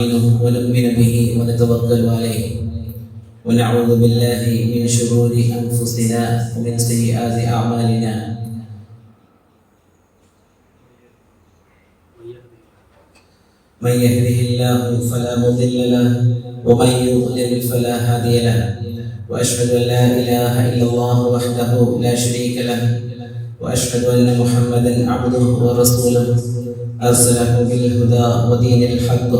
ونؤمن به ونتوكل عليه ونعوذ بالله من شرور أنفسنا ومن سيئات أعمالنا من يهده الله فلا مضل له ومن يضلل فلا هادي له وأشهد أن لا إله إلا الله وحده لا شريك له وأشهد أن محمدا عبده ورسوله أرسله بالهدى ودين الحق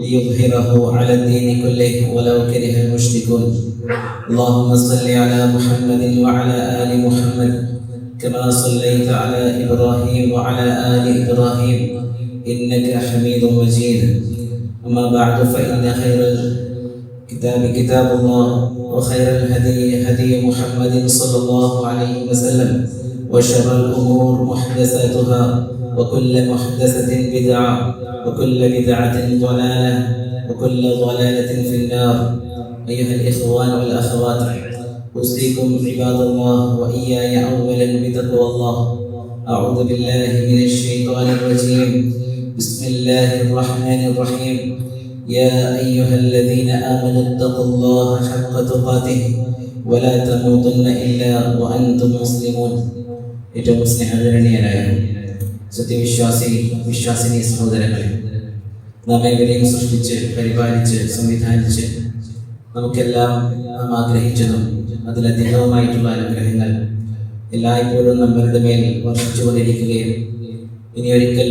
ليظهره على الدين كله ولو كره المشركون. اللهم صل على محمد وعلى آل محمد كما صليت على إبراهيم وعلى آل إبراهيم إنك حميد مجيد. أما بعد فإن خير الكتاب كتاب الله وخير الهدي هدي محمد صلى الله عليه وسلم وشر الأمور محدثاتها وكل محدثة بدعة وكل بدعة ضلالة وكل ضلالة في النار. أيها الإخوان والأخوات، أوصيكم عباد الله وإياي أولا بتقوى الله. أعوذ بالله من الشيطان الرجيم. بسم الله الرحمن الرحيم. يا أيها الذين آمنوا اتقوا الله حق تقاته ولا تموتن إلا وأنتم مسلمون. ഏറ്റവും സ്നേഹധരണീയരായ വിശ്വാസിനി സഹോദരങ്ങളെ, നാം ഏവരെയും സൃഷ്ടിച്ച് പരിപാലിച്ച് സംവിധാനിച്ച് നമുക്കെല്ലാം നാം ആഗ്രഹിച്ചതും അതിലധികവുമായിട്ടുള്ള അനുഗ്രഹങ്ങൾ എല്ലായ്പ്പോഴും നമ്മളുടെ മേൽ വർഷിച്ചുകൊണ്ടിരിക്കുകയും ഇനി ഒരിക്കൽ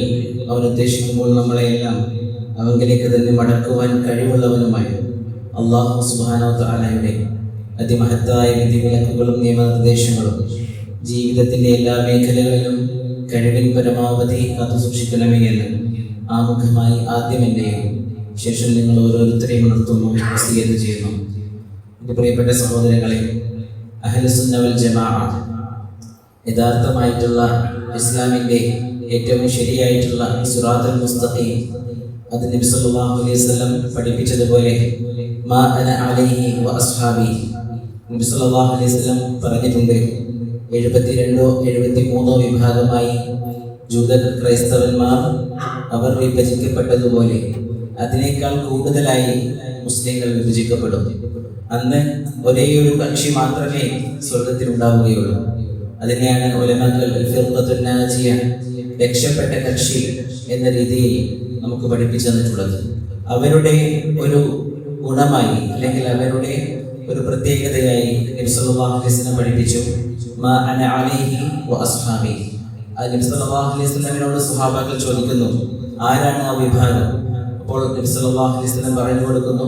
അവൻ ഉദ്ദേശിക്കുമ്പോൾ നമ്മളെയെല്ലാം അവങ്കിലേക്ക് തന്നെ മടക്കുവാൻ കഴിവുള്ളവനുമായി അല്ലാഹു സുബ്ഹാനഹു വ തആലയുടെ അതിമഹത്തായ വിധിവിലക്കുകളും നിയമനിർദ്ദേശങ്ങളും ജീവിതത്തിൻ്റെ എല്ലാ മേഖലകളിലും കഴിവിൻ പരമാവധി കാത്തുസൂക്ഷിക്കണമേ എന്ന് ആമുഖമായി ആദ്യം എൻ്റെയും ശേഷം നിങ്ങൾ ഓരോരുത്തരെയും ഉണർത്തുന്നു, വസിയ്യത്ത് ചെയ്യുന്നു. എൻ്റെ പ്രിയപ്പെട്ട സഹോദരങ്ങളെ, അഹ്ലുസുന്ന വൽ ജമാഅ യഥാർത്ഥമായിട്ടുള്ള ഇസ്ലാമിൻ്റെ ഏറ്റവും ശരിയായിട്ടുള്ള സിറാത്തുൽ മുസ്തഖീം അത് നബി സല്ലല്ലാഹു അലൈഹി വസല്ലം പഠിപ്പിച്ചതുപോലെ മാ അന അലൈഹി വ അസ്ഹാബി നബി സല്ലല്ലാഹു അലൈഹി വസല്ലം പറഞ്ഞിട്ടുണ്ട്. 72-73 വിഭാഗമായി ജൂത ക്രൈസ്തവന്മാർ അവർ വിഭജിക്കപ്പെട്ടതുപോലെ അതിനേക്കാൾ കൂടുതലായി മുസ്ലിങ്ങൾ വിഭജിക്കപ്പെടും. അന്ന് ഒരേ ഒരു കക്ഷി മാത്രമേ സ്വർഗത്തിൽ ഉണ്ടാവുകയുള്ളൂ. അതിനെയാണ് ഉലമാക്കൾ ഫിർഖത്തുൻ നാജിയ, രക്ഷപ്പെട്ട കക്ഷി എന്ന രീതിയിൽ നമുക്ക് പഠിപ്പിച്ചു തന്നിട്ടുള്ളത്. അവരുടെ ഒരു ഗുണമായി അല്ലെങ്കിൽ അവരുടെ ഒരു പ്രത്യേകതയായി നബി സല്ലല്ലാഹു അലൈഹി വസല്ലം പഠിപ്പിച്ചു മാ അന അലൈഹി വ അസ്ഹാബി. നബി സല്ലല്ലാഹു അലൈഹി വസല്ലമിനോട് സ്വഹാബാക്കൾ ചോദിക്കുന്നു, ആരാണ് ആ വിഭാഗം? അപ്പോൾ നബി സല്ലല്ലാഹു അലൈഹി വസല്ലം പറഞ്ഞു കൊടുക്കുന്നു,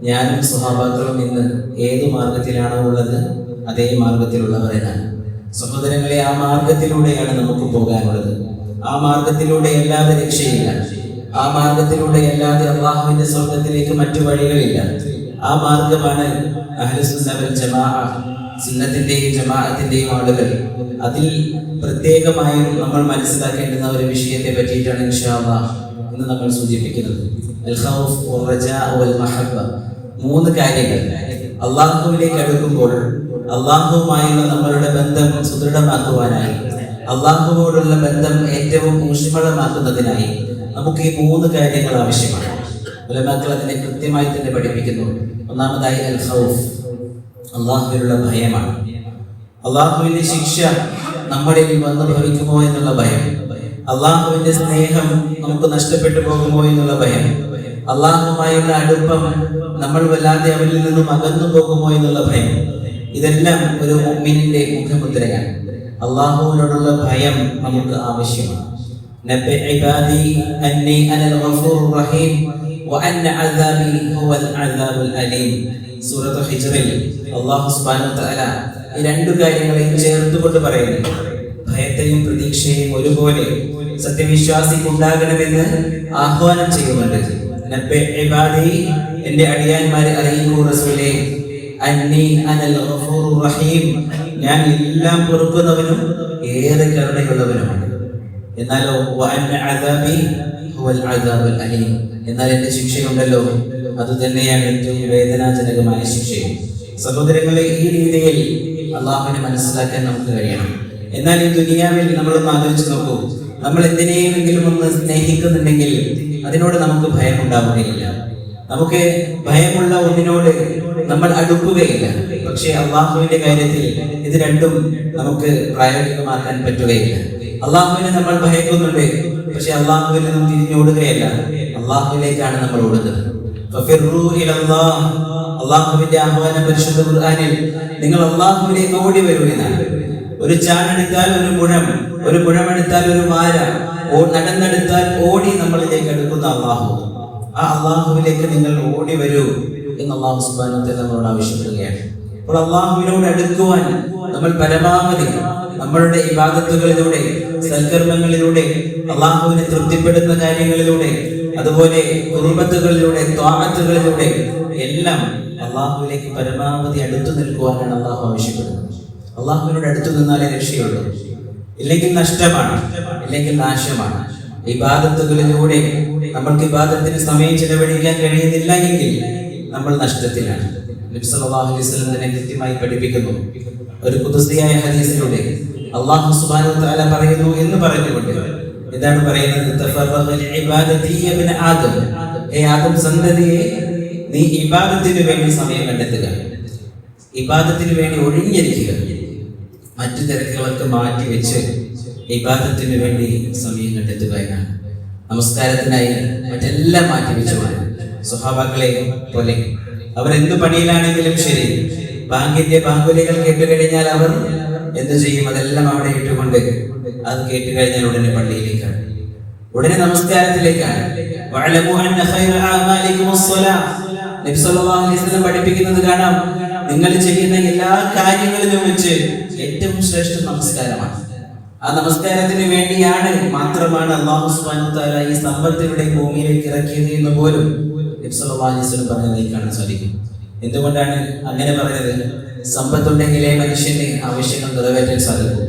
ഞാനും സ്വഹാബാക്കളും ഇന്ന് ഏത് മാർഗത്തിലാണോ ഉള്ളത് അതേ മാർഗത്തിലുള്ളവരാണ്. സഹോദരങ്ങളെ, ആ മാർഗത്തിലൂടെയാണ് നമുക്ക് പോകാനുള്ളത്. ആ മാർഗത്തിലൂടെ അല്ലാതെ രക്ഷയില്ല. ആ മാർഗത്തിലൂടെ അല്ലാതെ അല്ലാഹുവിന്റെ സ്വർഗ്ഗത്തിലേക്ക് മറ്റു വഴികളില്ല. ആ മാർഗമാണ് അഹ്ലുസുന്ന വൽ ജമാഅ, സുന്നത്തിന്റെയും ജമാഅത്തിന്റെയും ആളുകൾ. അതിൽ പ്രത്യേകമായും നമ്മൾ മനസ്സിലാക്കേണ്ടുന്ന ഒരു വിഷയത്തെ പറ്റിയിട്ടാണ് ഇൻഷാ അല്ലാഹ് ഇന്ന് നമ്മൾ സൂചിപ്പിക്കുന്നത്. അൽ ഖൗഫ് വൽ റജാ വൽ മഹബ്ബ. 3 കാര്യങ്ങൾ അല്ലാഹുവിലേക്ക് അടുക്കുമ്പോൾ അല്ലാഹുവുമായുള്ള നമ്മളുടെ ബന്ധം സുദൃഢമാക്കുവാനായി, അല്ലാഹുവോടുള്ള ബന്ധം ഏറ്റവും ഊഷ്മളമാക്കുന്നതിനായി നമുക്ക് ഈ 3 കാര്യങ്ങൾ ആവശ്യമാണ്. ഉലമാക്കൾ അതിനെ കൃത്യമായി തന്നെ പഠിപ്പിക്കുന്നു. ഒന്നാമതായി അൽ ഖൗഫ്, അള്ളാഹുവിനുള്ള ഭയമാണ്. അള്ളാഹുവിന്റെ ശിക്ഷ നമ്മളിൽ വന്നു ഭവിക്കുമോ എന്നുള്ള ഭയം, അള്ളാഹുവിന്റെ സ്നേഹം നമുക്ക് നഷ്ടപ്പെട്ടു പോകുമോ എന്നുള്ള ഭയം, അള്ളാഹുമായുള്ള അടുപ്പം നമ്മൾ വല്ലാതെ അവരിൽ നിന്നും അകന്നു പോകുമോ എന്നുള്ള ഭയം. ഇതെല്ലാം ഒരു മുഅ്മിനിന്റെ മുഖമുദ്രയാണ്. അള്ളാഹുവിനോടുള്ള ഭയം നമുക്ക് ആവശ്യമാണ്. നബ്ബി ഇബാദി അന്നി അനൽ ഗഫൂറുർ റഹീം വഅന്ന അദാബി ഹുവൽ അദാബുൽ അലീം. സൂറത്ത് ഹിജ്റിൽ അല്ലാഹു സുബ്ഹാനഹു വ തആല ഈ 2 കാര്യങ്ങളെയും ചേർത്തുകൊണ്ട് പറയുന്നു. ഭയത്തെയും പ്രതീക്ഷയെയും ഒരുപോലെ സത്യവിശ്വാസിക്ക് ഉണ്ടാകണമെന്ന് ആഹ്വാനം ചെയ്യുന്നുണ്ട്. നബ്ബി ഇബാദി, എൻ്റെ അടിയാന്മാരെ അറിയിക്കൂ റസൂലേ, അന്നി അനൽ ഗഫൂറുർ റഹീം, ഞാൻ എല്ലാം പൊറുക്കുന്നവനും ഏറെ കരുണയുള്ളവനുമാണ്. എന്നാലോ വഅന്ന അദാബി ഹുവൽ അദാബുൽ അലീം, എന്നാൽ എൻ്റെ ശിക്ഷയുണ്ടല്ലോ അത് തന്നെയാണ് ഏറ്റവും വേദനാജനകമായ ശിക്ഷയും. സഹോദരങ്ങളെ, ഈ രീതിയിൽ അള്ളാഹുവിനെ മനസ്സിലാക്കാൻ നമുക്ക് കഴിയണം. എന്നാൽ ഈ ദുനിയാവിൽ നമ്മളൊന്ന് ആലോചിച്ച് നോക്കൂ, നമ്മൾ എന്തിനെയെങ്കിലും ഒന്ന് സ്നേഹിക്കുന്നുണ്ടെങ്കിൽ അതിനോട് നമുക്ക് ഭയം ഉണ്ടാവുകയില്ല. നമുക്ക് ഭയമുള്ള ഒന്നിനോട് നമ്മൾ അടുക്കുകയില്ല. പക്ഷേ അള്ളാഹുവിന്റെ കാര്യത്തിൽ ഇത് രണ്ടും നമുക്ക് പ്രായോഗികമാക്കാൻ പറ്റുകയില്ല. അള്ളാഹുവിനെ നമ്മൾ ഭയക്കുന്നുണ്ട്, പക്ഷെ അള്ളാഹുവിൽ നിന്നും തിരിഞ്ഞോടുകയല്ല, അള്ളാഹുവിലേക്കാണ് നമ്മൾ ഓടുന്നത്. അള്ളാഹുവിന്റെ ആഹ്വാനം പരിശുദ്ധ ഖുർആനിൽ നിങ്ങൾ അള്ളാഹുവിലേക്ക് ഓടി വരൂ എന്നാണ്. ഒരു ചാണെടുത്താൽ ഒരു മുഴമെടുത്താൽ ഒരു വാര, നടന്നെടുത്താൽ ഓടി നമ്മളിലേക്ക് അടുക്കുന്ന അള്ളാഹു. ആ അള്ളാഹുവിലേക്ക് നിങ്ങൾ ഓടി വരൂ എന്ന് അള്ളാഹു സുബ്ഹാനഹു വ തആല നമ്മളോട് ആവശ്യപ്പെടുകയാണ്. അപ്പോൾ അള്ളാഹുവിനോട് അടുക്കുവാൻ നമ്മൾ പരമാവധി നമ്മളുടെ ഇബാദത്തുകളിലൂടെ, സൽക്കർമ്മങ്ങളിലൂടെ, അള്ളാഹുവിനെ തൃപ്തിപ്പെടുന്ന കാര്യങ്ങളിലൂടെ, അതുപോലെ ഖുർബത്തുകളിലൂടെ, ത്വാഅത്തുകളിലൂടെ എല്ലാം അള്ളാഹുവിലേക്ക് പരമാവധി അടുത്തു നിൽക്കുവാനാണ് അള്ളാഹു ആവശ്യപ്പെടുന്നത്. അള്ളാഹുവിനോട് അടുത്തു നിന്നാലേ രക്ഷയുള്ളൂ, ഇല്ലെങ്കിൽ നഷ്ടമാണ്, ഇല്ലെങ്കിൽ നാശമാണ്. ഇബാദത്തുകളിലൂടെ നമ്മൾക്ക് ഇബാദത്തിന് സമയം ചെലവഴിക്കാൻ കഴിയുന്നില്ല എങ്കിൽ നമ്മൾ നഷ്ടത്തിലാണ്. നബി സല്ലല്ലാഹു അലൈഹി വസല്ലം തന്നെ കൃത്യമായി പഠിപ്പിക്കുന്നു. ഒരു ഖുദ്സിയായ ഹദീസിലൂടെ അല്ലാഹു സുബ്ഹാനഹു വ തആല പറയുന്നു എന്ന് പറഞ്ഞുകൊണ്ട് എന്താണ് പറയുന്നത്? തഫറഗ ലിഇബാദതി ഇബ്ന ആദം, ആദം സന്തതിയെ, നീ ഇബാദത്തിന് വേണ്ടി സമയം കണ്ടെത്തുക, ഇബാദത്തിന് വേണ്ടി ഒഴിഞ്ഞിരിക്കുക, മറ്റു തിരക്കുകളൊക്കെ മാറ്റി വെച്ച് ഇബാദത്തിന് വേണ്ടി സമയം കണ്ടെത്തുക എന്നാണ്. നമസ്കാരത്തിനായി മറ്റെല്ലാം മാറ്റി വെച്ചുകൊണ്ട് സ്വഹാബാക്കളെ പോലെ അവർ എന്ത് പണിയിലാണെങ്കിലും ശരി, ബാങ്കിന്റെ ബാങ്കുലികൾ കേട്ടുകഴിഞ്ഞാൽ അവർ എന്ത് ചെയ്യും? അതെല്ലാം അവിടെ ഇട്ടുകൊണ്ട് അത് കേട്ടുകഴിഞ്ഞാൽ ഉടനെ പള്ളിയിലേക്കാണ്, ഉടനെ നമസ്കാരത്തിലേക്കാണ്. നബി സല്ലല്ലാഹു അലൈഹി വസല്ലം പഠിപ്പിക്കുന്നത് കാണാം, നിങ്ങൾ ചെയ്യുന്ന എല്ലാ കാര്യങ്ങളിലും വെച്ച് ഏറ്റവും ശ്രേഷ്ഠ നമസ്കാരമാണ്. ആ നമസ്കാരത്തിന് വേണ്ടിയാണ് മാത്രമാണ് അല്ലാഹു സുബ്ഹാനഹു വ തആല ഈ സമ്പത്തിലൂടെ ഭൂമിയിലേക്ക് ഇറക്കിയത് എന്ന് പോലും നബി സല്ലല്ലാഹു അലൈഹി വസല്ലം പറഞ്ഞതായി കാണാൻ സാധിക്കും. എന്തുകൊണ്ടാണ് അങ്ങനെ പറഞ്ഞത്? സമ്പത്തുണ്ടെങ്കിലേ മനുഷ്യന് ആവശ്യങ്ങൾ നിറവേറ്റാൻ സാധിക്കൂ.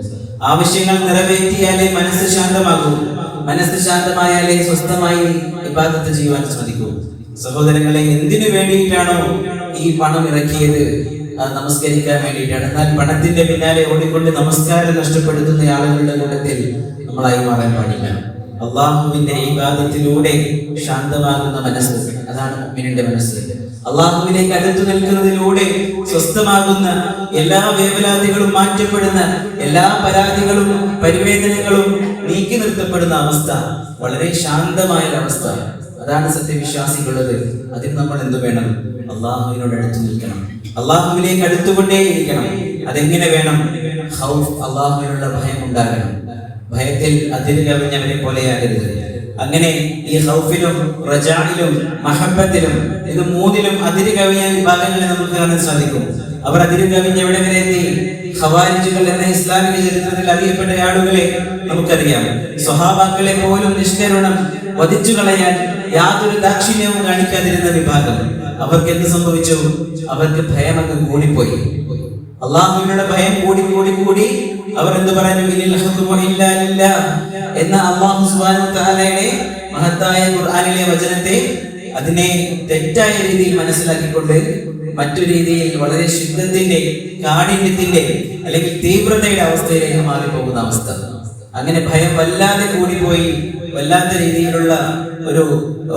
ആവശ്യങ്ങൾ നിറവേറ്റിയാലേ മനസ്സ് ശാന്തമാകൂ. മനസ്സ് ശാന്തമായാലേ സ്വസ്ഥമായി ഇബാദത്ത് ചെയ്യുവാൻ സാധിക്കൂ. സഹോദരങ്ങളെ, എന്തിനു വേണ്ടിയിട്ടാണോ ഈ പണം ഇറക്കിയത്? അത് നമസ്കരിക്കാൻ വേണ്ടിയിട്ടാണ്. എന്നാൽ പണത്തിന്റെ പിന്നാലെ ഓടിക്കൊണ്ട് നമസ്കാരം നഷ്ടപ്പെടുത്തുന്ന ആളുകളുടെ കൂട്ടത്തിൽ നമ്മളായി മാറാൻ പാടില്ല. അള്ളാഹുവിന്റെ ഇബാദത്തിലൂടെ ശാന്തമാകുന്ന മനസ്സ്, അതാണ് മുഅ്മിനിന്റെ മനസ്സ്. അള്ളാഹുവിലേക്ക് അടുത്തു നിൽക്കുന്നതിലൂടെ സ്വസ്ഥമാകുന്ന, എല്ലാ വേവലാതികളും മാറ്റപ്പെടുന്ന, എല്ലാ പരാതികളും പരിവേദനകളും നീക്കി നിർത്തപ്പെടുന്ന അവസ്ഥ, വളരെ ശാന്തമായ അവസ്ഥ. അതാണ് സത്യവിശ്വാസികളുള്ളത്. അതിന് നമ്മൾ എന്ത് വേണം? അള്ളാഹുവിനോട് അടുത്ത് നിൽക്കണം, അള്ളാഹുവിലേക്ക് അടുത്തുകൊണ്ടേയിരിക്കണം. അതെങ്ങനെ വേണം? ഖൗഫ്, അള്ളാഹുവിനുള്ള ഭയം ഉണ്ടാകണം. ഭയത്തിൽ അതിര് കവിഞ്ഞവരെ പോലെയാകരുത്. അങ്ങനെ ഈ ഖൗഫിലും റജാഇലും മഹബ്ബത്തിലും, ഇത് മൂന്നിലും അതിര് കവിഞ്ഞ വിഭാഗങ്ങളെ നമുക്ക് കാണാൻ സാധിക്കും. അവർ അതിര് കവിഞ്ഞ എവിടെ വരെ എത്തി? ഖവാരിജുകൾ എന്ന ഇസ്ലാമിക ചരിത്രത്തിൽ അറിയപ്പെട്ട ആളുകളെ നമുക്കറിയാം. സ്വഹാബാക്കളെ പോലും നിഷ്കരുണം വധിച്ചു കളയാൻ യാതൊരു ദാക്ഷിണ്യവും കാണിക്കാതിരുന്ന വിഭാഗം. അവർക്ക് എന്ത് സംഭവിച്ചു? അവർക്ക് ഭയം അങ്ങ് കൂടിപ്പോയി. അള്ളാഹുവിനുള്ള ഭയം കൂടി അവർ എന്ത് പറഞ്ഞു? എന്ന അല്ലാഹു സുബ്ഹാനഹു വ തആലയുടെ മഹത്തായ ഖുർആനിലെ വചനത്തെ അതിനെ തെറ്റായ രീതിയിൽ മനസ്സിലാക്കിക്കൊണ്ട് മറ്റു രീതിയിൽ വളരെ ശുദ്ധത്തിന്റെ, കാഠിന്യത്തിന്റെ അല്ലെങ്കിൽ തീവ്രതയുടെ അവസ്ഥയിലേക്ക് മാറിപ്പോകുന്ന അവസ്ഥ. അങ്ങനെ ഭയം വല്ലാതെ കൂടിപ്പോയി, വല്ലാത്ത രീതിയിലുള്ള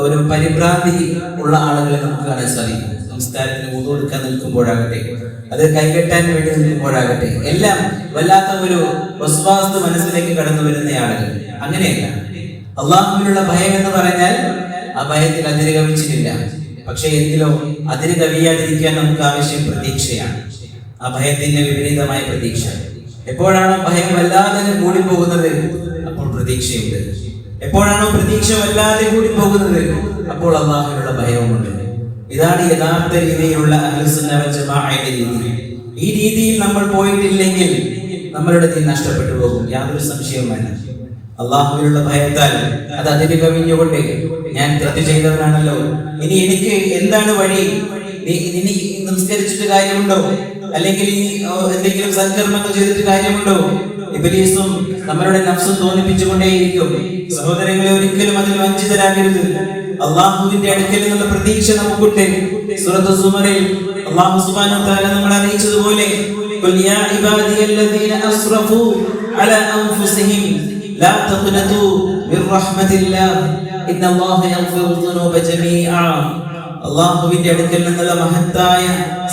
ഒരു പരിഭ്രാന്തി ഉള്ള ആളുകളെ നമുക്ക് കാണാൻ സാധിക്കും. സംസ്കാരത്തിന് വുദു എടുക്കാൻ നിൽക്കുമ്പോഴാകട്ടെ, അത് കൈകെട്ടാൻ വേണ്ടി നിൽക്കുമ്പോഴാകട്ടെ, എല്ലാം വല്ലാത്ത ഒരു വസ്വാസ് മനസ്സിലേക്ക് കടന്നു വരുന്ന ആളുകൾ. അങ്ങനെയല്ല. അള്ളാഹുവിനുള്ള ഭയം എന്ന് പറഞ്ഞാൽ ആ ഭയത്തിൽ അതിര് കവിച്ചിട്ടില്ല. പക്ഷെ എങ്കിലോ അതിര് കവിയാതിരിക്കാൻ നമുക്ക് ആവശ്യം പ്രതീക്ഷയാണ്. ആ ഭയത്തിന്റെ വിപരീതമായ പ്രതീക്ഷ. എപ്പോഴാണോ ഭയം വല്ലാതെ കൂടിപ്പോകുന്നത്, അപ്പോൾ പ്രതീക്ഷയുണ്ട്. എപ്പോഴാണോ പ്രതീക്ഷ വല്ലാതെ കൂടിപ്പോകുന്നത്, അപ്പോൾ അള്ളാഹുവിനുള്ള ഭയവുമുണ്ട്. ഇതാണ് യഥാർത്ഥ രീതിയിലുള്ള അഹ്ലുസുന്ന വൽ ജമാഅയുടെ രീതി. ഈ രീതിയിൽ നമ്മൾ പോയിട്ടില്ലെങ്കിൽ നമ്മളുടെ ദീൻ നഷ്ടപ്പെട്ടു പോകും, യാതൊരു സംശയവും വേണ്ട. അള്ളാഹുവിനുള്ള ഭയത്താൽ അത് അതിന് കവിഞ്ഞുകൊണ്ട് ഞാൻ തെറ്റ് ചെയ്തവനാണല്ലോ, ഇനി എനിക്ക് എന്താണ് വഴി? ഇനി നമസ്കരിച്ചിട്ട് കാര്യമുണ്ടോ? അല്ലെങ്കിൽ ഇനി എന്തെങ്കിലും സൽക്കർമ്മങ്ങൾ ചെയ്തിട്ട് കാര്യമുണ്ടോ? ഇബ്ലീസും നമ്മളുടെ നഫ്സും തോന്നിപ്പിച്ചുകൊണ്ടേയിരിക്കും. സഹോദരങ്ങളെ, ഒരിക്കലും അതിൽ വഞ്ചിതരാകരുത്. അള്ളാഹുവിന്റെ അടുക്കൽ നിന്നുള്ള പ്രതീക്ഷ നമുക്കുണ്ട്. സൂറത്ത് സുമറിൽ അല്ലാഹു സുബ്ഹാനഹു വ തആല നമ്മളെ അറിയിച്ചതുപോലെ, ഖുൽ യാ ഇബാദിയല്ലദീന അസ്റഫു അലാ അൻഫുസിഹിം ലാ തഖ്നതു മിർ റഹ്മത്തില്ലാഹ് ഇന്നല്ലാഹ യഗ്ഫിറു ദുനൂബ ജമീഅ. അല്ലാഹുവിന്റെ അടുക്കൽ നിന്നുള്ള മഹത്തായ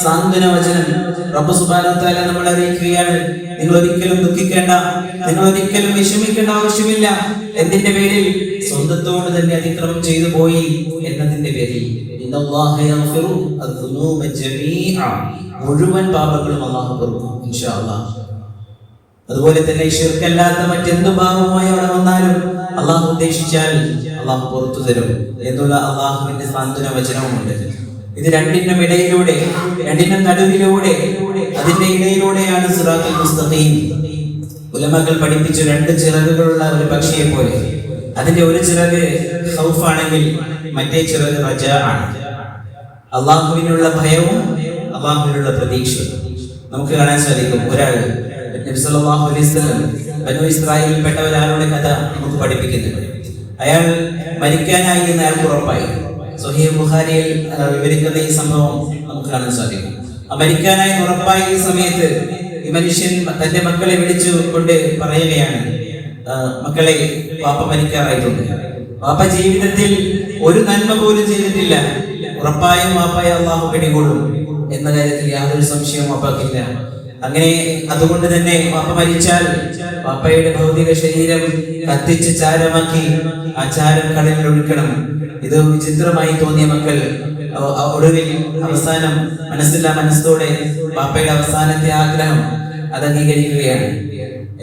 സാന്ത്വന വചനം റബ്ബ് സുബ്ഹാനഹു വ തആല നമ്മളെ അറിയിക്കുകയാണ്. നിങ്ങൾ ഒരിക്കലും ദുഃഖിക്കേണ്ട, നിങ്ങൾ ഒരിക്കലും വിഷമിക്കേണ്ട ആവശ്യമില്ല. എന്തിന്റെ പേരിൽ? സ്വന്തത്തോട് തന്നെ അതിക്രമം ചെയ്തു പോയി എന്നതിന്റെ പേരിൽ. ഇന്നല്ലാഹ യഗ്ഫിറു അദ്ദുനൂബ ജമീഅ. മുഴുവൻ പാപങ്ങളും അല്ലാഹു പൊറുക്കും ഇൻഷാ അല്ലാഹ്. അതുപോലെ തന്നെ ശിർക്കല്ലാത്ത മറ്റെന്തു പാപവുമായി അവിടെ വന്നാലും അല്ലാഹു ഉദ്ദേശിച്ചാൽ അല്ലാഹു പുറത്തു തരും എന്നുള്ള അല്ലാഹുവിന്റെ സാന്ത്വന വചനവുമുണ്ട്. ഇത് രണ്ടിനും ഇടയിലൂടെ, രണ്ടിനും നടുവിലൂടെ, അതിന്റെ ഇടയിലൂടെയാണ് സിറാത്തുൽ മുസ്തഖീം. ഉലമകൾ പഠിപ്പിച്ചു രണ്ട് ചിറകുകളുള്ള ഒരു പക്ഷിയെ പോലെ. അതിന്റെ ഒരു ചിറക് ഖൗഫാണെങ്കിൽ മറ്റേ ചിറക് റജാ ആണ്. അല്ലാഹുവിനുള്ള ഭയവും അല്ലാഹുവിനുള്ള പ്രതീക്ഷയും നമുക്ക് കാണാൻ സാധിക്കും. ഒരാൾ നബി സല്ലല്ലാഹു അലൈഹി വസല്ലം ബനൂ ഇസ്രായേലിൽപ്പെട്ട ഒരാളുടെ കഥ നമുക്ക് പഠിപ്പിക്കുന്നുണ്ട്. അയാൾ മരിക്കാനായി എന്ന് അയാൾക്ക് ഉറപ്പായി. സ്വഹീഹ് ബുഖാരിയിൽ വിവരിക്കുന്ന ഈ സംഭവം നമുക്ക് കാണാൻ സാധിക്കും. ആ മരിക്കാനായി ഉറപ്പായ ഈ സമയത്ത് ഈ മനുഷ്യൻ തന്റെ മക്കളെ വിളിച്ചു കൊണ്ട് പറയുകയാണ്, മക്കളെ, പാപ്പ മരിക്കാറായിട്ടുണ്ട്. പാപ്പ ജീവിതത്തിൽ ഒരു നന്മ പോലും ചെയ്തിട്ടില്ല. ഉറപ്പായും പാപ്പയെ അല്ലാഹു പിടികൂടും എന്ന കാര്യത്തിൽ യാതൊരു സംശയവും പാപ്പക്കില്ല. അങ്ങനെ അതുകൊണ്ട് തന്നെ പാപ്പ മരിച്ചാൽ പാപ്പയുടെ ഭൗതിക ശരീരം കത്തിച്ച് ചാരമാക്കി ആ ചാരം കടലിൽ ഒഴുക്കണം. ഇത് വിചിത്രമായി തോന്നിയ മക്കൾ ഒടുവിൽ അവസാനം മനസ്സോടെ പാപ്പയുടെ അവസാനത്തെ ആഗ്രഹം അത് അംഗീകരിക്കുകയാണ്.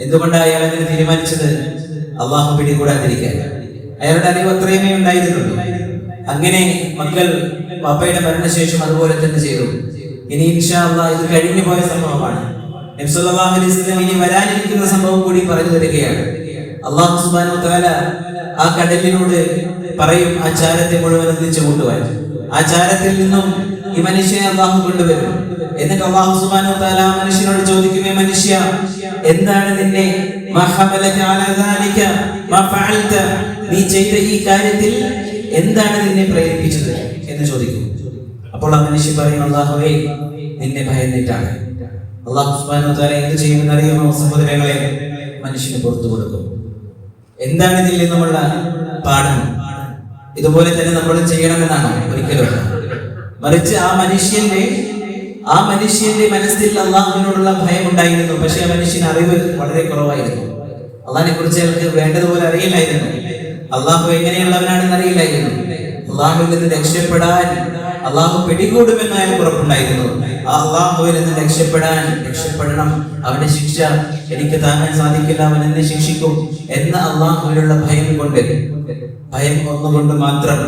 എന്തുകൊണ്ടാണ് അയാൾ അങ്ങനെ തീരുമാനിച്ചത്? അള്ളാഹു പിടികൂടാതിരിക്കാൻ. അയാളുടെ അറിവ് അത്രയുമേ ഉണ്ടായിരുന്നുള്ളൂ. അങ്ങനെ മക്കൾ പാപ്പയുടെ മരണശേഷം അതുപോലെ തന്നെ ചെയ്തു. ഇനി ഇൻഷാ അല്ലാഹ് ഇത് കഴിഞ്ഞു പോയ സംഭവമാണ്. നബി സല്ലല്ലാഹു അലൈഹി വസല്ലം ഇനി വരാനിരിക്കുന്ന സംഭവം കൂടി പറഞ്ഞു തരികയാണ്. അല്ലാഹു സുബ്ഹാനഹു വ തആല ആ കടലിനോട് പറയും, ആ ചാരത്തെ മുഴുവൻ ഒന്നിച്ചു കൊണ്ടുപോയി. ആ ചാരത്തിൽ നിന്നും ഈ മനുഷ്യനെ അല്ലാഹു കൊണ്ടുവരും. എന്നിട്ട് അല്ലാഹു സുബ്ഹാനഹു വ തആല ആ മനുഷ്യനോട് ചോദിക്കും, മനുഷ്യ, എന്താണ് നിന്നെ നീ ചെയ്ത ഈ കാര്യത്തിൽ എന്താണ് നിന്നെ പ്രേരിപ്പിച്ചത് എന്ന് ചോദിക്കും. അപ്പോൾ ആ മനുഷ്യൻ പറയും, അല്ലാഹുവേ, നിന്നെ ഭയന്നിട്ടാണ്. അല്ലാഹു സുബ്ഹാനഹു വ തആല എന്ത് ചെയ്യുമെന്ന് അറിയുമോ സഹോദരങ്ങളെ? മനുഷ്യന് പുറത്തു കൊടുക്കും. എന്താണ് ഇതിൽ നിന്നുമുള്ള പാഠം? ഇതുപോലെ തന്നെ നമ്മൾ ചെയ്യണമെന്നാണോ? ഒരിക്കലും. മറിച്ച് ആ മനുഷ്യന്റെ മനസ്സിൽ അള്ളാഹുവിനോടുള്ള ഭയം ഉണ്ടായിരുന്നു. പക്ഷെ ആ മനുഷ്യന് അറിവ് വളരെ കുറവായിരുന്നു. അള്ളാഹിനെ കുറിച്ച് അയാൾക്ക് വേണ്ടതുപോലെ അറിയില്ലായിരുന്നു. അള്ളാഹു എങ്ങനെയുള്ളവനാണെന്ന് അറിയില്ലായിരുന്നു. അള്ളാഹുവിൽ നിന്ന് രക്ഷപ്പെടാൻ അള്ളാഹു പിടികൂടുമെന്ന് അയാൾക്ക് ഉറപ്പുണ്ടായിരുന്നു. ആ അള്ളാഹുവിൽ നിന്ന് രക്ഷപ്പെടണം, അവന്റെ ശിക്ഷ എനിക്ക് താങ്ങാൻ സാധിക്കില്ല, അവൻ എന്നെ ശിക്ഷിക്കും എന്ന അള്ളാഹുവിനുള്ള ഭയം ഒന്നുകൊണ്ട് മാത്രം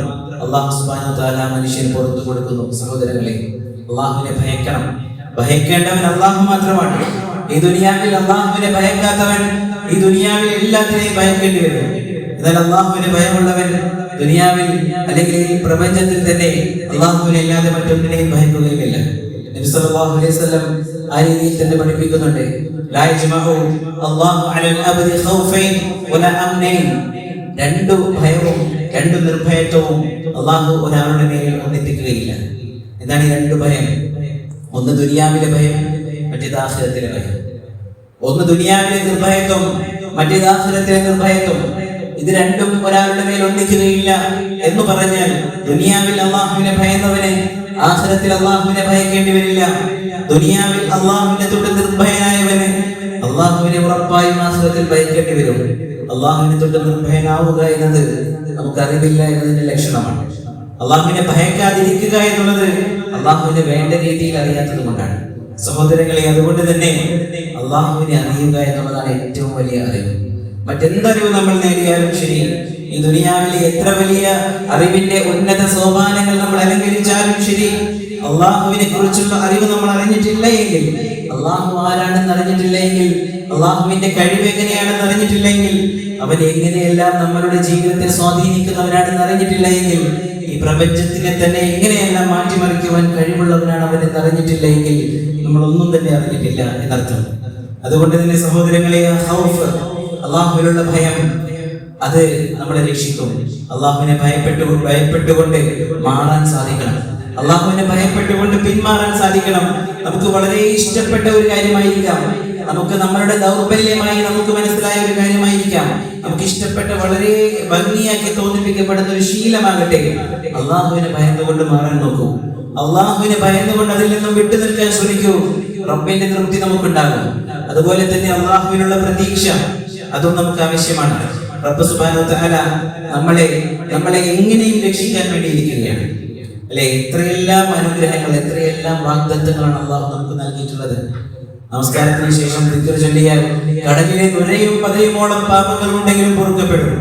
അള്ളാഹു സുബ്ഹാനഹു വ തആല മനുഷ്യന് പുറത്തു കൊടുക്കുന്നു. സഹോദരങ്ങളെ, അള്ളാഹുവിനെ ഭയക്കണം. ഭയക്കേണ്ടവൻ അള്ളാഹു മാത്രമാണ്. ഈ ദുനിയാവിൽ അള്ളാഹുവിനെ ഭയക്കാത്തവൻ ഈ ദുനിയാവിൽ എല്ലാത്തിനെയും ഭയക്കേണ്ടി വരും. എന്നാൽ അള്ളാഹുവിനെ ഭയമുള്ളവൻ ദുനിയാവിൽ അല്ലെങ്കിൽ ഈ പ്രപഞ്ചത്തിൽ തന്നെ അള്ളാഹുവിനെ അല്ലാതെ മറ്റൊന്നിനെയും ഭയക്കുകയില്ല. നബി സല്ലല്ലാഹു അലൈഹി വസല്ലം ആ രീതിയിൽ തന്നെ പഠിപ്പിക്കുന്നുണ്ട്, ലാ യജ്മഉ അല്ലാഹു അലൽ അബ്ദി ഖൗഫൈൻ വലാ അംനൈൻ. രണ്ട് ഭയവും രണ്ട് നിർഭയത്വവും അള്ളാഹു ഒരാളുടെ മേൽ ഒന്നിപ്പിക്കുകയില്ല. എന്താണ് ഈ രണ്ട് ഭയം? ഒന്ന് ദുനിയാവിലെ ഭയം, മറ്റേത് ആഖിറത്തിലെ ഭയം. ഒന്ന് ദുനിയാവിലെ നിർഭയത്വം, മറ്റേത് ആഖിറത്തിലെ നിർഭയത്വം. ഇത് രണ്ടും ഒരാളുടെ മേൽ ഒന്നിക്കുകയില്ല എന്ന് പറഞ്ഞാൽ ദുനിയാവിൽ അള്ളാഹുവിനെ ഭയന്നവന് ആഖിറത്തിൽ അള്ളാഹുവിനെ ഭയക്കേണ്ടി വരില്ല. ദുനിയാവിൽ അള്ളാഹുവിനെ തൊട്ട് നിർഭയനായവന് അള്ളാഹുവിനെ ഉറപ്പായും ആഖിറത്തിൽ ഭയക്കേണ്ടി വരും. അള്ളാഹുവിനെ തൊട്ട് നിർഭയനാവുക എന്നത് നമുക്ക് അറിവില്ല എന്നതിന്റെ ലക്ഷണമാണ്. അള്ളാഹുവിനെ ഭയക്കാതിരിക്കുക എന്നുള്ളത് അള്ളാഹുവിനെ വേണ്ട രീതിയിൽ അറിയാത്തത് കൊണ്ടാണ്. സഹോദരങ്ങളെ, അതുകൊണ്ട് തന്നെ അള്ളാഹുവിനെ അറിയുക എന്നുള്ളതാണ് ഏറ്റവും വലിയ അറിവ്. മറ്റെന്തറിവ് നമ്മൾ നേടിയാലും ശരി, ഈ ദുനിയാവിലെ എത്ര വലിയ അറിവിന്റെ ഉന്നത സോപാനങ്ങൾ നമ്മൾ അലങ്കരിച്ചാലും ശരി, അള്ളാഹുവിനെ കുറിച്ചുള്ള അറിവ് നമ്മൾ അറിഞ്ഞിട്ടില്ല എങ്കിൽ, അള്ളാഹു ആരാണെന്ന് അറിഞ്ഞിട്ടില്ല എങ്കിൽ, അള്ളാഹുവിന്റെ കഴിവ് എങ്ങനെയാണെന്ന് അറിഞ്ഞിട്ടില്ല എങ്കിൽ, അവൻ എങ്ങനെയെല്ലാം നമ്മളുടെ ജീവിതത്തെ സ്വാധീനിക്കുന്നവനാണെന്ന് അറിഞ്ഞിട്ടില്ല എങ്കിൽ, ഈ പ്രപഞ്ചത്തിനെ തന്നെ എങ്ങനെയെല്ലാം മാറ്റിമറിക്കുവാൻ കഴിവുള്ളവനാണ് അവനെന്ന് അറിഞ്ഞിട്ടില്ല എങ്കിൽ, നമ്മളൊന്നും തന്നെ അറിഞ്ഞിട്ടില്ല എന്നർത്ഥം. അതുകൊണ്ട് തന്നെ സഹോദരങ്ങളെ, അള്ളാഹുവിലുള്ള ഭയം അത് നമ്മളെ രക്ഷിക്കും. അള്ളാഹുവിനെ ഭയപ്പെട്ടുകൊണ്ട് മാറാൻ സാധിക്കണം. അള്ളാഹുവിനെ ഭയപ്പെട്ടുകൊണ്ട് പിന്മാറാൻ സാധിക്കണം. നമുക്ക് വളരെ ഇഷ്ടപ്പെട്ട ഒരു കാര്യമായിരിക്കാം, നമുക്ക് നമ്മളുടെ ദൗർബല്യമായി നമുക്ക് മനസ്സിലായ ഒരു കാര്യമായിരിക്കാം, നമുക്ക് ഇഷ്ടപ്പെട്ട വളരെ ഭംഗിയാക്കി തോന്നിപ്പിക്കപ്പെടുന്ന ഒരു ശീലമാകട്ടെ. അള്ളാഹുവിനെ ഭയന്നുകൊണ്ട് മാറാൻ നോക്കൂ. അള്ളാഹുവിനെ ഭയന്നുകൊണ്ട് അതിൽ നിന്നും വിട്ടു നിൽക്കാൻ ശ്രമിക്കൂ. റബ്ബിന്റെ തൃപ്തി നമുക്കുണ്ടാകും. അതുപോലെ തന്നെ അള്ളാഹുവിനുള്ള പ്രതീക്ഷ അതും നമുക്ക് ആവശ്യമാണ്. റബ്ബ് സുബ്ഹാനഹു വ തആല നമ്മളെ എങ്ങനെയും രക്ഷിക്കാൻ വേണ്ടി ഇരിക്കുകയാണ് അല്ലെ. എത്രയെല്ലാം അനുഗ്രഹങ്ങൾ, എത്രയെല്ലാം വാഗ്ദത്തങ്ങളാണ് അള്ളാഹു നമുക്ക് നൽകിയിട്ടുള്ളത്. നമസ്കാരത്തിന് ശേഷം ദിക്ർ ചൊല്ലിയാൽ കടലിലെ നുരയും പതയുമോളം പാപങ്ങൾ ഉണ്ടെങ്കിലും പൊറുക്കപ്പെടും.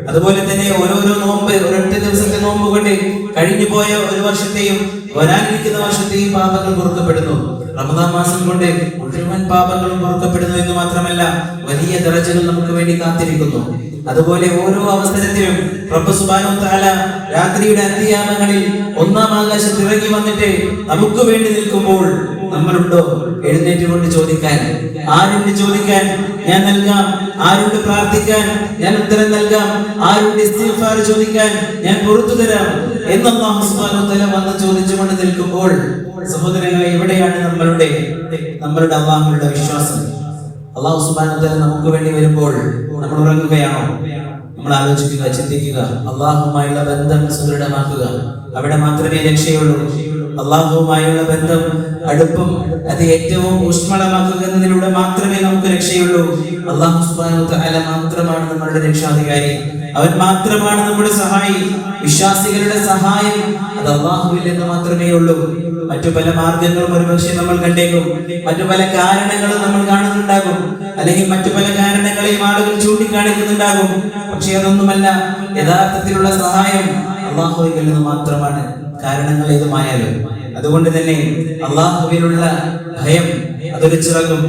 അതുപോലെ തന്നെ ഓരോരോ നോമ്പ്, ഒരൊറ്റ ദിവസത്തെ നോമ്പ് കൊണ്ട് കഴിഞ്ഞു പോയ ഒരു വർഷത്തെയും വരാനിരിക്കുന്ന വർഷത്തെയും പാപങ്ങൾ പൊറുക്കപ്പെടുന്നു. റമദാൻ മാസം കൊണ്ട് മുഴുവൻ പാപങ്ങളും പൊറുക്കപ്പെടുന്നു എന്ന് മാത്രമല്ല, വലിയ ദറജകൾ നമുക്ക് വേണ്ടി കാത്തിരിക്കുന്നു. അതുപോലെ ഓരോ അവസരത്തിലും റബ്ബ് സുബ്ഹാനഹു വ തആല രാത്രിയുടെ അന്ത്യയാമങ്ങളിൽ ഒന്നാം ആകാശത്ത് ഇറങ്ങി വന്നിട്ട് നമുക്ക് വേണ്ടി നിൽക്കുമ്പോൾ നമ്മളുണ്ടോ എഴുന്നേറ്റുകൊണ്ട് ചോദിക്കാൻ? ആരുണ്ട് ചോദിക്കാൻ? ഞാൻ നൽകാം. ആരുണ്ട് പ്രാർത്ഥിക്കാൻ? ഞാൻ ഉത്തരം നൽകാം. ആരുണ്ട് ഇസ്തിഗ്ഫാർ ചോദിക്കാൻ? ഞാൻ പുറത്തു തരാം എന്ന് അല്ലാഹു സുബ്ഹാനഹു വ തആല വന്ന് ചോദിച്ചുകൊണ്ട് നിൽക്കുമ്പോൾ, സഹോദരങ്ങളെ, എവിടെയാണ് നമ്മളുടെ അല്ലാഹുവിന്റെ വിശ്വാസം? അല്ലാഹു സുബ്ഹാനഹു വ തആല നമുക്ക് വേണ്ടി വരുമ്പോൾ നമ്മൾ ഉറങ്ങുകയാണോ? നമ്മൾ ആലോചിക്കുക, ചിന്തിക്കുക. അല്ലാഹുവുമായുള്ള ബന്ധം സുദൃഢമാക്കുക. അവിടെ മാത്രമേ രക്ഷയുള്ളൂ. അല്ലാഹുവുമായുള്ള ബന്ധം, അടുപ്പം, അത് ഏറ്റവും ഊഷ്മളമാക്കുക എന്നതിലൂടെ മാത്രമേ നമുക്ക് രക്ഷയുള്ളൂ. അല്ലാഹു സുബ്ഹാനഹു വ തആല മാത്രമാണ് നമ്മുടെ രക്ഷാധികാരി. അവൻ മാത്രമാണ് നമ്മുടെ സഹായി. വിശ്വാസികളുടെ സഹായം അത് അല്ലാഹുവിൽ നിന്ന് മാത്രമേ ഉള്ളൂ. മറ്റു പല മാർഗങ്ങളും ഒരുപക്ഷെ നമ്മൾ കണ്ടേക്കും, മറ്റു പല കാരണങ്ങളും നമ്മൾ കാണുന്നുണ്ടാകും, അല്ലെങ്കിൽ മറ്റു പല കാരണങ്ങളെയും ആളുകൾ ചൂണ്ടിക്കാണിക്കുന്നുണ്ടാകും. പക്ഷെ അതൊന്നുമല്ല, യഥാർത്ഥത്തിലുള്ള സഹായം അല്ലാഹുവിൽ നിന്ന് മാത്രമാണ്, കാരണങ്ങൾ ഏതുമായാലും. അതുകൊണ്ട് തന്നെ അല്ലാഹുവിലുള്ള ഭയം അതൊരു ചിറകും,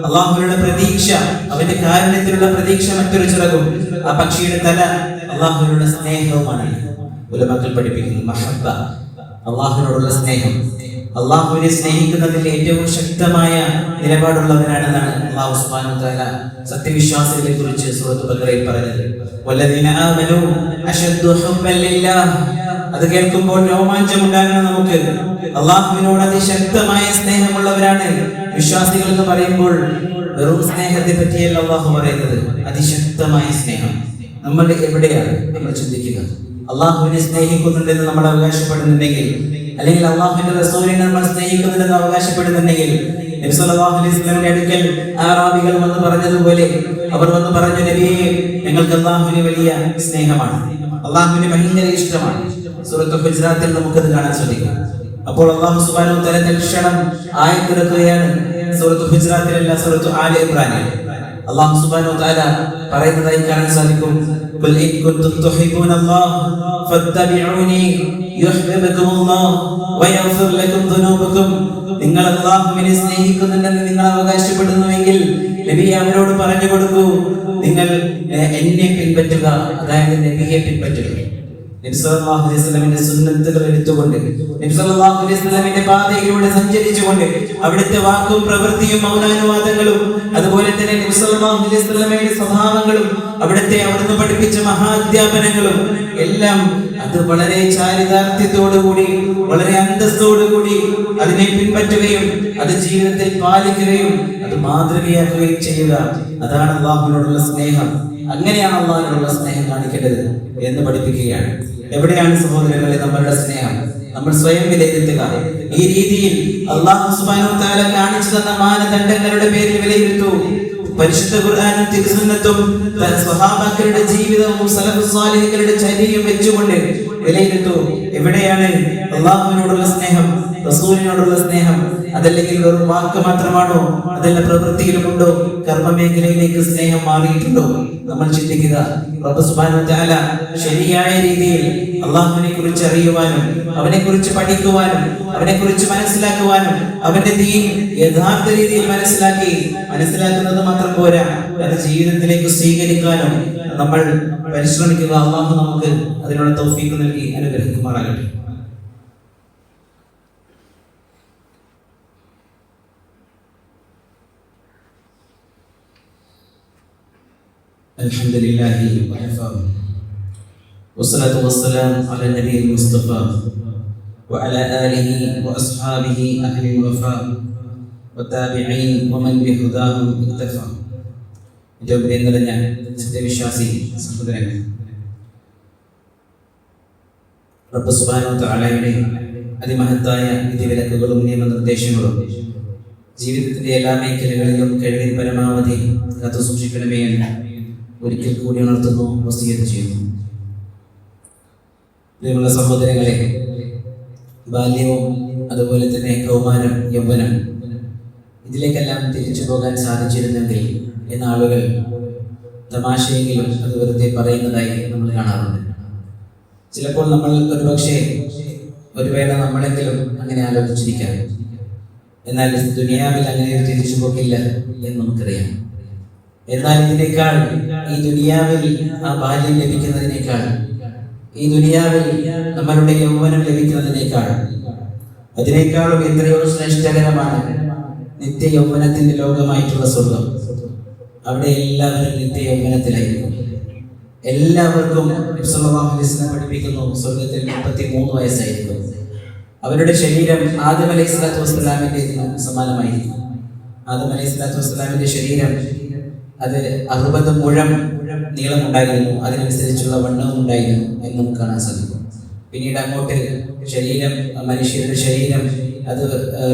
അല്ലാഹുവിനുള്ള പ്രതീക്ഷ, അവന്റെ കാരുണ്യത്തിലുള്ള പ്രതീക്ഷ മറ്റൊരു ചിറകും. ആ പക്ഷിയുടെ തല അല്ലാഹുവിനുള്ള സ്നേഹവുമാണ്. ഉലമാക്കൾ പഠിപ്പിക്കുന്നു മഹബ്ബ, അല്ലാഹുവിനോടുള്ള സ്നേഹം. അല്ലാഹുവിനെ സ്നേഹിക്കുന്നതിൽ ഏറ്റവും ശക്തമായ നിലപാടുള്ളവനാണെന്നാണ് അല്ലാഹു സുബ്ഹാനഹു വ തആല സത്യവിശ്വാസികളെ കുറിച്ച് സൂറത്തുൽ ബഖറയിൽ പറഞ്ഞത്. വല്ലദീന ആമനൂ അശദ്ദു ഹുബ്ബൻ ലില്ലാഹ്. അത് കേൾക്കുമ്പോൾ രോമാഞ്ചം ഉണ്ടാകണം നമുക്ക്. അല്ലാഹുവിനോട് അതിശക്തമായ സ്നേഹമുള്ളവരാണ് വിശ്വാസികൾ എന്ന് പറയുമ്പോൾ വെറും സ്നേഹത്തെ പറ്റിയല്ല അല്ലാഹു പറയുന്നത്, അതിശക്തമായ സ്നേഹം. നമ്മൾ എവിടെയാണ്? നമ്മൾ ചിന്തിക്കുക. അല്ലാഹുവിനെ സ്നേഹിക്കുന്നുണ്ടെന്ന് നമ്മൾ അവകാശപ്പെടുന്നുണ്ടെങ്കിൽ, അല്ലെങ്കിൽ അല്ലാഹുവിന്റെ റസൂലിനെ നമ്മൾ സ്നേഹിക്കുന്നുണ്ടെന്ന് അവകാശപ്പെടുന്നുണ്ടെങ്കിൽ, നബി സല്ലല്ലാഹു അലൈഹി വസല്ലമയുടെ അടുക്കൽ ആറാബികൾ വന്ന് പറഞ്ഞതുപോലെ അവർ വന്ന് പറഞ്ഞു, നബിയെ, ഞങ്ങൾക്ക് അല്ലാഹുവിനെ വലിയ സ്നേഹമാണ്, അല്ലാഹുവിനെ ഭയങ്കര ഇഷ്ടമാണ്. സൂറത്തുൽ ഹുജറാത്തിൽ നമുക്കത് കാണാൻ സാധിക്കും. അപ്പോൾ അല്ലാഹു സുബ്ഹാനഹു വ തആല തൽക്ഷണം ആയത്തിറക്കുകയാണ്. സൂറത്തുൽ ഹുജറാത്തിലല്ല, സൂറത്തുൽ ആല ഇംറാനിൽ അല്ലാഹു സുബ്ഹാനഹു വ തആല പറയുന്നതായി കാണാൻ സാധിക്കും. ഖുൽ ഇൻ കുൻതും തുഹിബ്ബൂനല്ലാഹ ഫത്തബിഊനി യുഹ്ബിബുകുമുല്ലാഹ് വയഗ്ഫിർ ലക്കും ദുനൂബക്കും. നിങ്ങൾ അല്ലാഹുവിനെ സ്നേഹിക്കുന്നുണ്ടെന്ന് നിങ്ങൾ അവകാശപ്പെടുന്നുവെങ്കിൽ നബിയെ അവരോട് പറഞ്ഞു കൊടുക്കൂ, നിങ്ങൾ എന്നെ പിൻപറ്റുക, അതായത് നബിയെ പിൻപറ്റുക. നബി സല്ലല്ലാഹു അലൈഹി വസല്ലമയുടെ സുന്നത്തുകൾ എടുത്തുകൊണ്ട്, നബി സല്ലല്ലാഹു അലൈഹി വസല്ലമയുടെ പാതയിലൂടെ സഞ്ചരിച്ചുകൊണ്ട്, അവിടുത്തെ വാക്കും പ്രവൃത്തിയും മൗനാനുവാദങ്ങളും, അതുപോലെ തന്നെ നബി സല്ലല്ലാഹു അലൈഹി വസല്ലമയുടെ സ്വഭാവങ്ങളും, അവിടുന്ന് പഠിപ്പിച്ച മഹാധ്യാപനങ്ങളും എല്ലാം അത് വളരെ ചാരിതാർത്ഥ്യത്തോടുകൂടി, വളരെ അന്തസ്സോടുകൂടി അതിനെ പിൻപറ്റുകയും അത് ജീവിതത്തിൽ പാലിക്കുകയും അത് മാതൃകയാക്കുകയും ചെയ്യുക. അതാണ് അല്ലാഹുവിനോടുള്ള സ്നേഹം. അങ്ങനെയാണ് അല്ലാഹുവിനോടുള്ള സ്നേഹം കാണിക്കേണ്ടത് എന്ന് പഠിപ്പിക്കുകയാണ്. എവിടെയാണ് സഹോദരങ്ങളെ നമ്മളുടെ സ്നേഹം? നമ്മൾ സ്വയം വിലയിരുത്തുക. ഈ രീതിയിൽ അല്ലാഹു സുബ്ഹാനഹു വ തആല കാണിച്ചു തന്ന മാനദണ്ഡങ്ങളുടെ പേരിൽ വിലയിരുത്തൂ. പരിശുദ്ധ ഖുർആനും തിരുസുന്നത്തും സ്വഹാബാക്കളുടെ ജീവിതവും സലഫുസ് സാലിഹീങ്ങളുടെ ചര്യയും വെച്ചുകൊണ്ട് വിലയിരുത്തൂ. എവിടെയാണ് അല്ലാഹുവിനോടുള്ള സ്നേഹം, റസൂലിനോടുള്ള സ്നേഹം? അതല്ലെങ്കിൽ വെറും വാക്ക് മാത്രമാണോ? അതല്ല പ്രവൃത്തിയിലുമുണ്ടോ? കർമ്മമേഖലയിലേക്ക് സ്നേഹം മാറിയിട്ടുണ്ടോ? നമ്മൾ ചിന്തിക്കുക. റബ്ബ് സുബ്ഹാനഹു വ തആല ശരിയായ രീതിയിൽ അല്ലാഹുവിനെ കുറിച്ച് അറിയുവാനും, അവനെ കുറിച്ച് പഠിക്കുവാനും, അവനെ കുറിച്ച് മനസ്സിലാക്കുവാനും, അവന്റെ ദീൻ യഥാർത്ഥ രീതിയിൽ മനസ്സിലാക്കുന്നത് മാത്രം പോരാ, അത് ജീവിതത്തിലേക്ക് സ്വീകരിക്കാനും നമ്മൾ പരിശ്രമിക്കുക. അല്ലാഹു നമുക്ക് അതിനുള്ള തൗഫീഖ് നൽകി അനുഗ്രഹിക്കുമാറാകട്ടെ. الحمد لله وكفى والصلاة والسلام على النبي المصطفى وعلى آله وأصحابه أهل الوفاء വത്താബിഈൻ വമൻ ബിഹുദാഹും ഇക്തഫ. ഏറ്റവും പ്രിയം നിറഞ്ഞ സത്യവിശ്വാസി സഹോദരങ്ങൾ, റബ്ബ് സുബ്ഹാനഹു വ തആലയുടെ അതിമഹത്തായ വിധിവിലക്കുകളും നിയമനിർദ്ദേശങ്ങളും ജീവിതത്തിന്റെ എല്ലാ മേഖലകളിലും കഴിവിൽ പരമാവധി കാത്തു സൂക്ഷിക്കണമേ എന്ന് ഒരിക്കൽ കൂടി ഉണർത്തുന്നു, വസിയ്യത്ത് ചെയ്യുന്നു. പ്രിയമുള്ള സഹോദരങ്ങളെ, ബാല്യവും അതുപോലെ തന്നെ കൗമാരം, യൗവനം, ഇതിലേക്കെല്ലാം തിരിച്ചു പോകാൻ സാധിച്ചിരുന്നെങ്കിൽ എന്ന ആളുകൾ തമാശയെങ്കിലും അത് വെറുതെ പറയുന്നതായി നമ്മൾ കാണാറുണ്ട്. ചിലപ്പോൾ നമ്മൾ ഒരുപക്ഷെ ഒരു വേള നമ്മളെങ്കിലും അങ്ങനെ ആലോചിച്ചിരിക്കാം. എന്നാൽ ദുനിയാവിൽ അങ്ങനെ ഒരു തിരിച്ചു പോക്കില്ല എന്ന് നമുക്കറിയാം. എന്നാൽ ഇതിനേക്കാൾ, ഈ ദുനിയാവിൽ ആ ബാല്യം ലഭിക്കുന്നതിനേക്കാൾ, ഈ ദുനിയാവിൽ നമ്മളുടെ യൗവനം ലഭിക്കുന്നതിനേക്കാൾ, അതിനേക്കാളും എത്രയോ ശ്രേഷ്ഠകരമാണ് നിത്യ യൗവനത്തിന്റെ ലോകമായിട്ടുള്ള സ്വർഗം. അവിടെ എല്ലാവരും നിത്യ യൗവനത്തിലായിരിക്കും. എല്ലാവർക്കും നബി സല്ലല്ലാഹു അലൈഹി വസല്ലം പഠിപ്പിക്കുന്നു, സ്വർഗത്തിൽ 33 വയസ്സായിരിക്കും. അവരുടെ ശരീരം ആദം അലൈഹിസ്സലാത്തു വസ്സലാമിന്റെ സമാനമായിരിക്കും. ആദം അലൈഹിസ്സലാത്തു വസ്സലാമിന്റെ ശരീരം അത് 60 മുഴം നീളമുണ്ടായിരുന്നു, അതിനനുസരിച്ചുള്ള വണ്ണവും ഉണ്ടായിരുന്നു എന്ന് നമുക്ക് കാണാൻ സാധിക്കും. പിന്നീട് അങ്ങോട്ട് ശരീരം, മനുഷ്യരുടെ ശരീരം അത്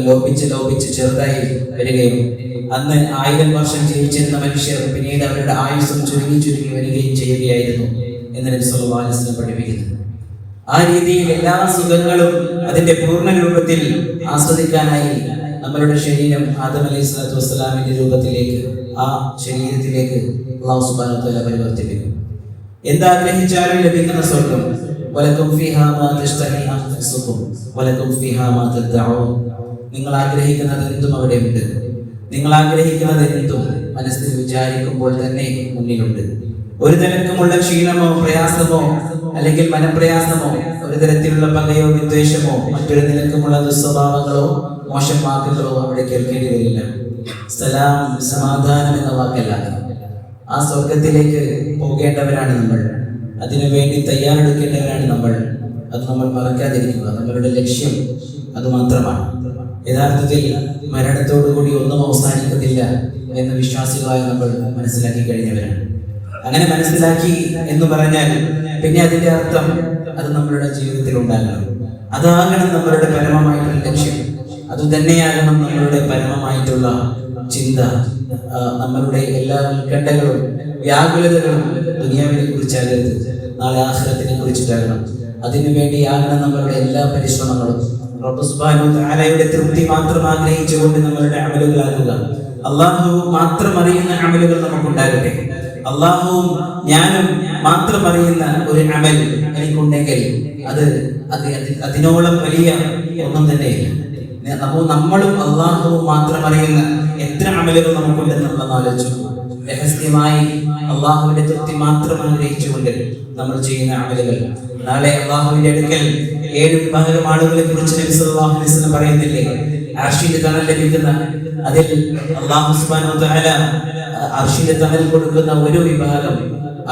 ലോപിച്ച് ചെറുതായി വരികയും അന്ന് 1000 വർഷം ജീവിച്ചിരുന്ന മനുഷ്യർ പിന്നീട് അവരുടെ ആയുസ്സും ചുരുങ്ങി വരികയും ചെയ്യുകയായിരുന്നു എന്ന് നബി സല്ലല്ലാഹു അലൈഹി വസല്ലം പഠിപ്പിക്കുന്നു. ആ രീതിയിൽ എല്ലാ സുഖങ്ങളും അതിന്റെ പൂർണ്ണ രൂപത്തിൽ ആസ്വദിക്കാനായി നമ്മളുടെ ശരീരം ആദം അലൈഹിസ്സലാത്തു വസ്സലാമിന്റെ രൂപത്തിലേക്ക്, ആ ശരീരത്തിലേക്ക് അല്ലാഹു സുബ്ഹാനഹു വ തആല പരിവർത്തിപ്പിക്കും. എന്താഗ്രഹിച്ചാലും ലഭിക്കുന്ന സ്വർഗം. വലക്കും ഫീഹാ മാ തശ്തഹി അൻഫുസുകും വലക്കും ഫീഹാ മാ തദ്ഉൻ. നിങ്ങൾ ആഗ്രഹിക്കുന്നത് എന്തും അവിടെയുണ്ട്. നിങ്ങൾ ആഗ്രഹിക്കുന്നത് എന്തും മനസ്സിൽ വിചാരിക്കുമ്പോൾ തന്നെ മുന്നിലുണ്ട്. ഒരു തരത്തിലുള്ള ക്ഷീണമോ പ്രയാസമോ അല്ലെങ്കിൽ മനപ്രയാസമോ ഒരു തരത്തിലുള്ള പകയോ വിദ്വേഷമോ മറ്റൊരു നിലക്കുമുള്ള ദുസ്വഭാവങ്ങളോ മോശം വാക്കുകളോ അവിടെ കേൾക്കേണ്ടി വരില്ല. സലാം, സമാധാനം എന്ന വാക്കല്ലാതെ ആ സ്വർഗത്തിലേക്ക് പോകേണ്ടവരാണ് നമ്മൾ. അതിനു വേണ്ടി തയ്യാറെടുക്കേണ്ടവരാണ് നമ്മൾ. അത് നമ്മൾ മറക്കാതിരിക്കുക. നമ്മളുടെ ലക്ഷ്യം അതുമാത്രമാണ്. യഥാർത്ഥത്തിൽ മരണത്തോടുകൂടി ഒന്നും അവസാനിക്കുന്നില്ല എന്ന് വിശ്വാസികളായ നമ്മൾ മനസ്സിലാക്കി കഴിഞ്ഞവരാണ്. അങ്ങനെ മനസ്സിലാക്കി എന്ന് പറഞ്ഞാൽ പിന്നെ അതിന്റെ അർത്ഥം അത് നമ്മളുടെ ജീവിതത്തിൽ ഉണ്ടാകണം. അതാകണം നമ്മളുടെ പരമമായിട്ടുള്ള ലക്ഷ്യം. അതുതന്നെയാകണം നമ്മളുടെ പരമമായിട്ടുള്ള ചിന്ത. നമ്മളുടെ എല്ലാ ഉത്കണ്ഠകളും വ്യാകുലതകളും ദുനിയാവിനെ കുറിച്ചാകരുത്, നാളെ ആഖിറത്തിനെ കുറിച്ചിട്ടാകണം. അതിനു വേണ്ടിയാകണം നമ്മളുടെ എല്ലാ പരിശ്രമങ്ങളും. റബ്ബ് സുബ്ഹാനഹു വ തആലയുടെ തൃപ്തി മാത്രം ആഗ്രഹിച്ചുകൊണ്ട് നമ്മളുടെ അമലുകളാക്കുക. അല്ലാഹു മാത്രം അറിയുന്ന അമലുകൾ നമുക്കുണ്ടാകട്ടെ. അല്ലാഹുവും ഞാനും മാത്രം അറിയുന്ന ഒരു അമൽ എനിക്കുണ്ടെങ്കിൽ അത് അതിനോളം വലിയ ഒന്നും തന്നെയില്ല. നമ്മളും അല്ലാഹുവും മാത്രം അറിയുന്ന എത്ര അമലുകൾ നമുക്കുണ്ടെന്നുള്ളത് ആലോചിച്ചു. രഹസ്യമായി അല്ലാഹുവിന്റെ തൃപ്തി മാത്രം ആഗ്രഹിച്ചുകൊണ്ട് നമ്മൾ ചെയ്യുന്ന അമലുകൾ. നാളെ അല്ലാഹുവിന്റെ അടുക്കൽ 7 വിഭാഗം ആളുകളെ കുറിച്ച് നബി സല്ലല്ലാഹു അലൈഹി വസല്ലം പറയുന്നില്ലേ? അർശിന്റെ തണൽ ലഭിക്കുന്ന, അതിൽ അല്ലാഹു സുബ്ഹാനഹു വ തആല അർശിന്റെ തണൽ കൊടുക്കുന്ന ഒരു വിഭാഗം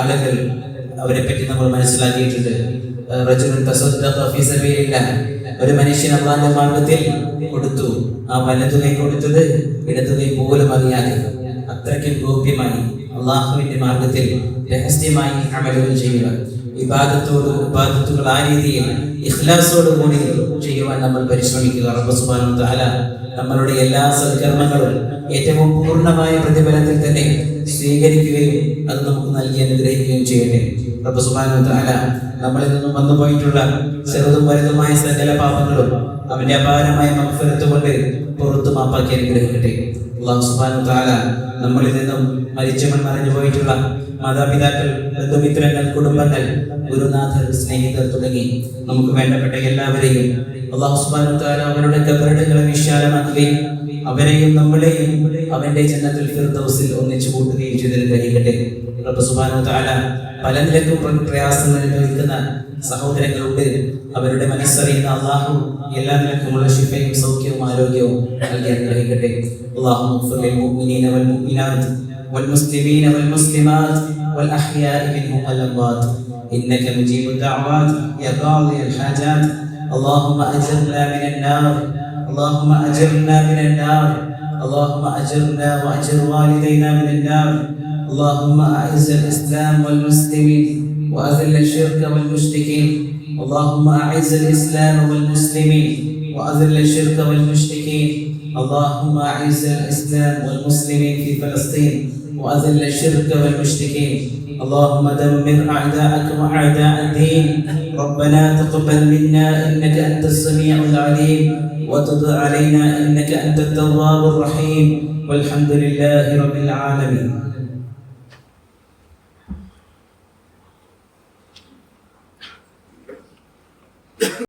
ആളുകൾ, അവരെ പറ്റി നമ്മൾ മനസ്സിലാക്കിയിട്ടുണ്ട്. റജുലുൻ തസദ്ദഖ ഫീ സബീലില്ലാഹ്, ഒരു മനുഷ്യൻ അല്ലാഹുവിന്റെ മാർഗ്ഗത്തിൽ കൊടുത്തു. ആ വലതുകൈ കൊടുത്തത് ഇടതുകൈ പോലും അറിയാതെ അത്രയ്ക്ക് ഗോപ്യമായി അല്ലാഹുവിന്റെ മാർഗ്ഗത്തിൽ രഹസ്യമായി അമലുകൾ ചെയ്യുക. ഇബാദത്തുകൾ ആ രീതിയിൽ ഇഖ്ലാസോട് കൂടി ചെയ്യുവാൻ നമ്മൾ പരിശ്രമിക്കുക. റബ്ബ് സുബ്ഹാനഹു വ തആല നമ്മളുടെ എല്ലാ സൽക്കർമ്മങ്ങളും ഏറ്റവും പൂർണ്ണമായ പ്രതിഫലത്തിൽ തന്നെ സ്വീകരിക്കുകയും അത് നമുക്ക് നൽകി അനുഗ്രഹിക്കുകയും ചെയ്യട്ടെ. റബ്ബ് സുബ്ഹാനഹു വ തആല നമ്മളിൽ നിന്നും വന്നുപോയിട്ടുള്ള ചെറുതും വലുതുമായ സകല പാപങ്ങളും അവന്റെ അപാരമായ മഗ്ഫിറത്ത് കൊണ്ട് പുറത്തു മാപ്പാക്കി അനുഗ്രഹിക്കട്ടെ. അല്ലാഹു സുബ്ഹാനഹു വ തആല നമ്മളിൽ നിന്നും മരിച്ചു പോയിട്ടുള്ള മാതാപിതാക്കൾ, ബന്ധുമിത്രങ്ങൾ, കുടുംബങ്ങൾ, ഗുരുനാഥർ, സ്നേഹിതർ തുടങ്ങി നമുക്ക് വേണ്ടപ്പെട്ട എല്ലാവരെയും അല്ലാഹു സുബ്ഹാനഹു വ തആല അവരുടെ ഖബറുകളെ വിശാലമാക്കുകയും അവരെയും നമ്മളെയും അവന്റെ ജന്നത്തുൽ ഫിർദൗസിൽ ഒന്നിച്ചു കൂട്ടുകയും ചെയ്ത് അനുഗ്രഹിക്കട്ടെ. റബ്ബ് സുബ്ഹാനഹു വ തആല പല നിലക്കും പ്രയാസങ്ങൾ അനുഭവിക്കുന്ന സഹോദരങ്ങളുണ്ട്. അവരുടെ മനസ്സറിയുന്ന അല്ലാഹു എല്ലാ നിലക്കുമുള്ള ശിഫയും സൗഖ്യവും ആരോഗ്യവും നൽകി അനുഗ്രഹിക്കട്ടെ. അല്ലാഹുമ്മ ഗ്ഫിർ ലിൽ മുഅ്മിനീന വൽ മുഅ്മിനാത്ത് വൽ മുസ്ലിമീന വൽ മുസ്ലിമാത്ത് വൽ അഹ്യാഇ മിൻഹും വൽ അംവാത്ത് ഇന്നക മുജീബുദ് ദഅവാത്ത് യാ ഖാദിയൽ ഹാജാത്ത്. اللهم أجرنا من النار اللهم أجرنا من النار اللهم أجرنا وأجر والدينا من النار. اللهم أعز الإسلام والمسلمين وأذل الشرك والمشركين. اللهم أعز الإسلام والمسلمين وأذل الشرك والمشركين. اللهم أعز الإسلام والمسلمين في فلسطين وأذل الشرك والمشركين. اللهم دمر أعداءك وأعداء الدين. ربنا تقبل منا إنك أنت السميع العليم وتب علينا إنك أنت التواب الرحيم والحمد لله رب العالمين.